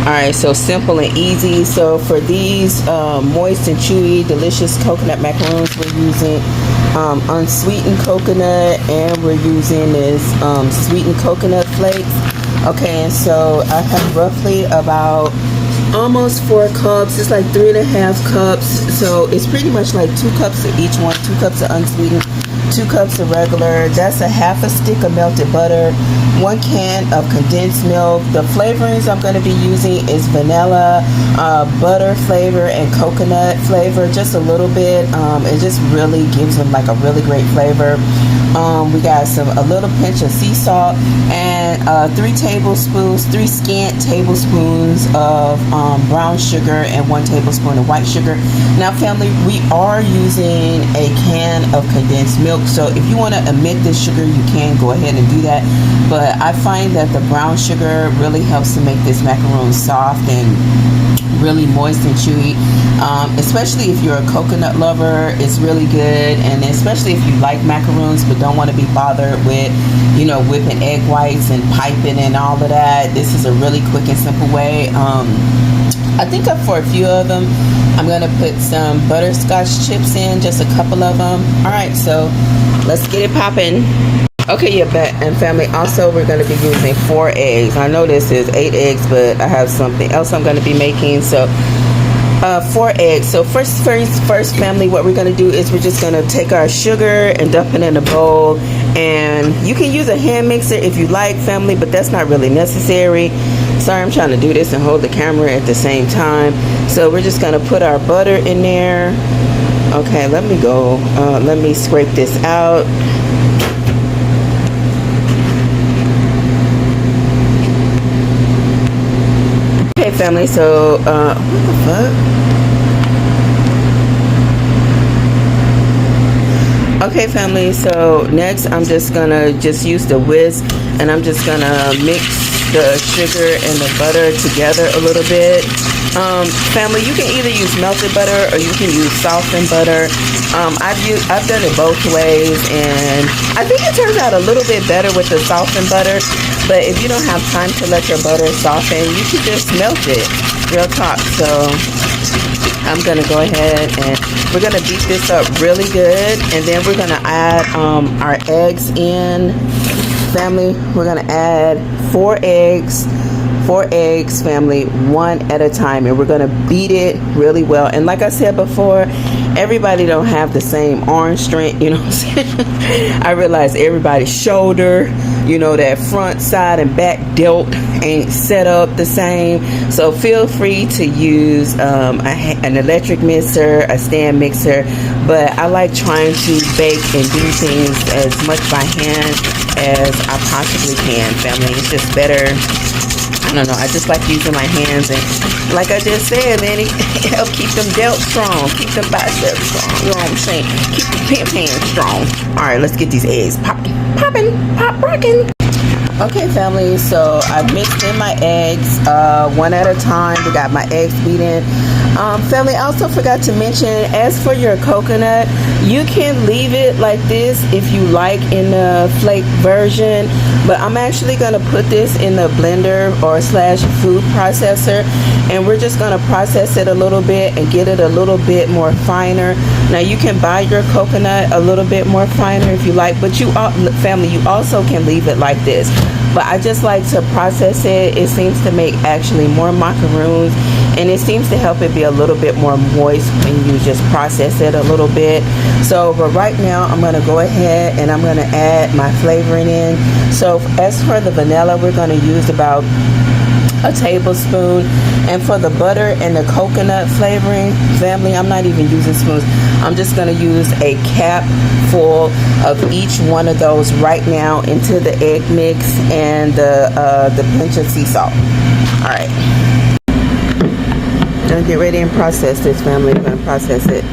Alright, so simple and easy. So for these moist and chewy, delicious coconut macaroons, we're using unsweetened coconut, and we're using this sweetened coconut flakes. Okay, and so I have roughly about almost 4 cups. It's like 3.5 cups. So it's pretty much like 2 cups of each one, 2 cups of unsweetened, 2 cups of regular. That's a half a stick of melted butter, 1 can of condensed milk. The flavorings I'm going to be using is vanilla, butter flavor, and coconut flavor, just a little bit. It just really gives them like a really great flavor. We got a little pinch of sea salt, and 3 scant tablespoons of brown sugar, and 1 tablespoon of white sugar. Now family, we are using a can of condensed milk, so if you want to omit this sugar, you can go ahead and do that, but I find that the brown sugar really helps to make this macaroon soft and really moist and chewy, especially if you're a coconut lover. It's really good, and especially if you like macaroons but don't want to be bothered with, you know, whipping egg whites and piping and all of that. This is a really quick and simple way. I think for a few of them, I'm going to put some butterscotch chips in, just a couple of them. Alright, so let's get it popping. Okay, yeah, and family, also we're going to be using 4 eggs. I know this is 8 eggs, but I have something else I'm going to be making. So 4 eggs. So first family, what we're going to do is we're just going to take our sugar and dump it in a bowl, and you can use a hand mixer if you like, family, but that's not really necessary. Sorry, I'm trying to do this and hold the camera at the same time. So we're just going to put our butter in there. Okay, let me scrape this out. Okay family, so what the fuck? Okay family, so next I'm just gonna use the whisk, and I'm just gonna mix the sugar and the butter together a little bit. Family, you can either use melted butter or you can use softened butter. I've done it both ways, and I think it turns out a little bit better with the softened butter. But if you don't have time to let your butter soften, you can just melt it, real talk. So I'm gonna go ahead and we're gonna beat this up really good, and then we're gonna add our eggs in. Family, we're gonna add 4 eggs, family, 1 at a time, and we're gonna beat it really well. And like I said before, everybody don't have the same arm strength, you know what I'm saying? I realize everybody's shoulder, you know, that front, side, and back delt ain't set up the same. So feel free to use an electric mixer, a stand mixer, but I like trying to bake and do things as much by hand as I possibly can, family. It's just better. I don't know, I just like using my hands, and like I just said, man, it helps keep them delts strong, keep them biceps strong, you know what I'm saying? Keep the pimp hands strong. Alright, let's get these eggs popping, rocking. Okay family, so I've mixed in my eggs 1 at a time. We got my eggs beaten. Family, I also forgot to mention, as for your coconut, you can leave it like this if you like in the flake version, but I'm actually going to put this in the blender or / food processor, and we're just going to process it a little bit and get it a little bit more finer. Now you can buy your coconut a little bit more finer if you like, but family, you also can leave it like this. But I just like to process it. It seems to make actually more macaroons, and it seems to help it be a little bit more moist when you just process it a little bit. So but right now I'm going to go ahead and I'm going to add my flavoring in. So as for the vanilla, we're going to use about a tablespoon, and for the butter and the coconut flavoring, family, I'm not even using spoons. I'm just going to use a cap full of each one of those right now into the egg mix and the pinch of sea salt. All right, gonna get ready and process this, family. We're gonna process it.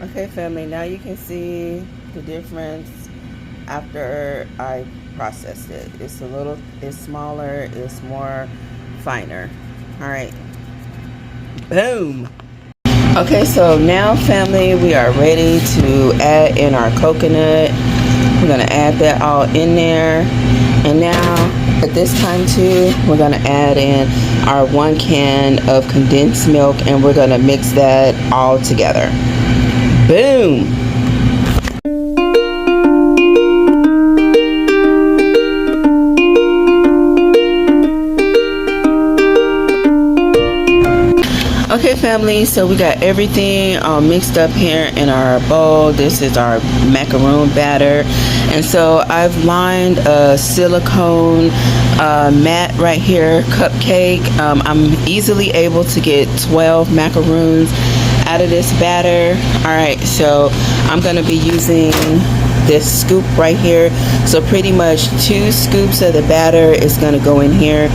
Okay family, now you can see the difference after I processed it. It's smaller, it's more finer. All right, boom. Okay, so now family, we are ready to add in our coconut. gonna add that all in there. And now at this time too, we're gonna add in our 1 can of condensed milk, and we're gonna mix that all together. Boom. Okay family, so we got everything all mixed up here in our bowl. This is our macaroon batter, and so I've lined a silicone mat right here, cupcake. I'm easily able to get 12 macaroons out of this batter. Alright, so I'm going to be using this scoop right here, so pretty much 2 scoops of the batter is going to go in here,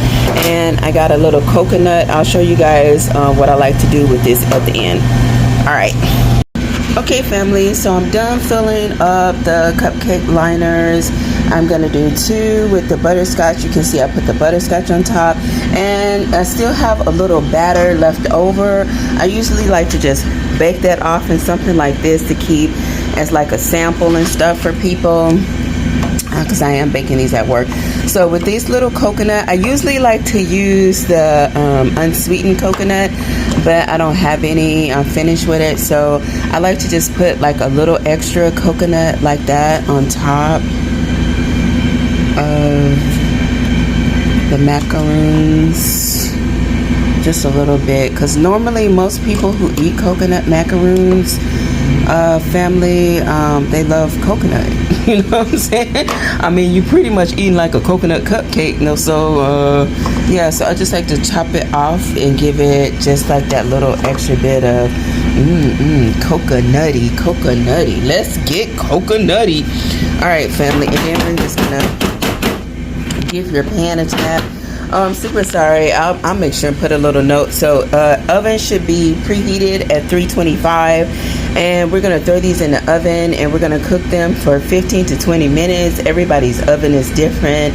and I got a little coconut. I'll show you guys what I like to do with this at the end. Alright, okay family, so I'm done filling up the cupcake liners. I'm gonna do 2 with the butterscotch. You can see I put the butterscotch on top, and I still have a little batter left over. I usually like to just bake that off in something like this to keep as like a sample and stuff for people, because I am baking these at work. So with these little coconut, I usually like to use the unsweetened coconut, but I don't have any. I'm finished with it, so I like to just put like a little extra coconut like that on top of the macaroons, just a little bit, because normally most people who eat coconut macaroons, family, they love coconut. You know what I'm saying? I mean, you pretty much eating like a coconut cupcake, you know. So yeah, so I just like to chop it off and give it just like that little extra bit of coconutty. Let's get coconutty. All right family, and then we're just gonna give your pan a tap. I'm super sorry. I'll make sure and put a little note. So oven should be preheated at 325, and we're gonna throw these in the oven, and we're gonna cook them for 15 to 20 minutes. Everybody's oven is different.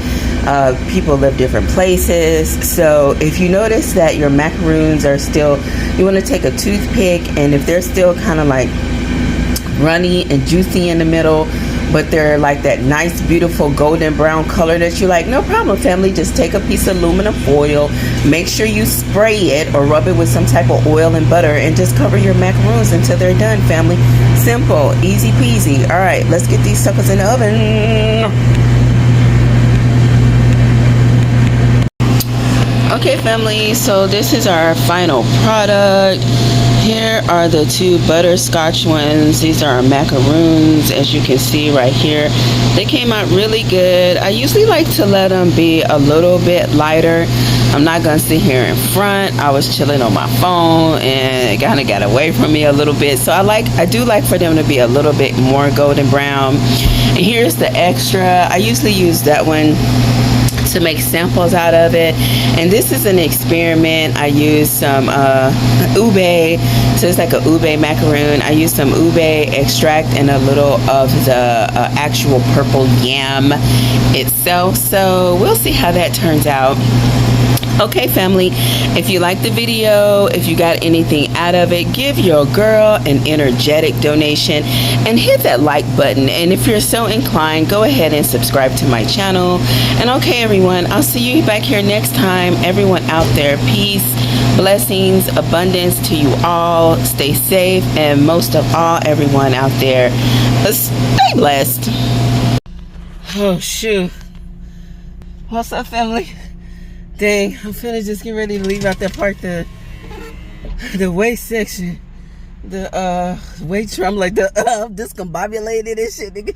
People live different places, so if you notice that your macaroons are still, you want to take a toothpick, and if they're still kind of like runny and juicy in the middle, but they're like that nice beautiful golden brown color that you like, no problem family, just take a piece of aluminum foil, make sure you spray it or rub it with some type of oil and butter, and just cover your macaroons until they're done family. Simple, easy peasy. All right, let's get these suckers in the oven. Okay family, so this is our final product. Here are the 2 butterscotch ones. These are our macaroons, as you can see right here. They came out really good. I usually like to let them be a little bit lighter. I'm not gonna sit here in front. I was chilling on my phone and it kind of got away from me a little bit, so I do like for them to be a little bit more golden brown. And here's the extra. I usually use that one to make samples out of it, and this is an experiment. I use some ube, so it's like a ube macaroon. I use some ube extract and a little of the actual purple yam itself, so we'll see how that turns out. Okay family, if you like the video, if you got anything out of it, give your girl an energetic donation and hit that like button, and if you're so inclined, go ahead and subscribe to my channel. And okay everyone, I'll see you back here next time. Everyone out there, peace, blessings, abundance to you all. Stay safe, and most of all, everyone out there, stay blessed. Oh shoot, what's up family? Dang, I'm finna just get ready to leave out that part, the waist section, the waist. I'm like the discombobulated and shit, nigga.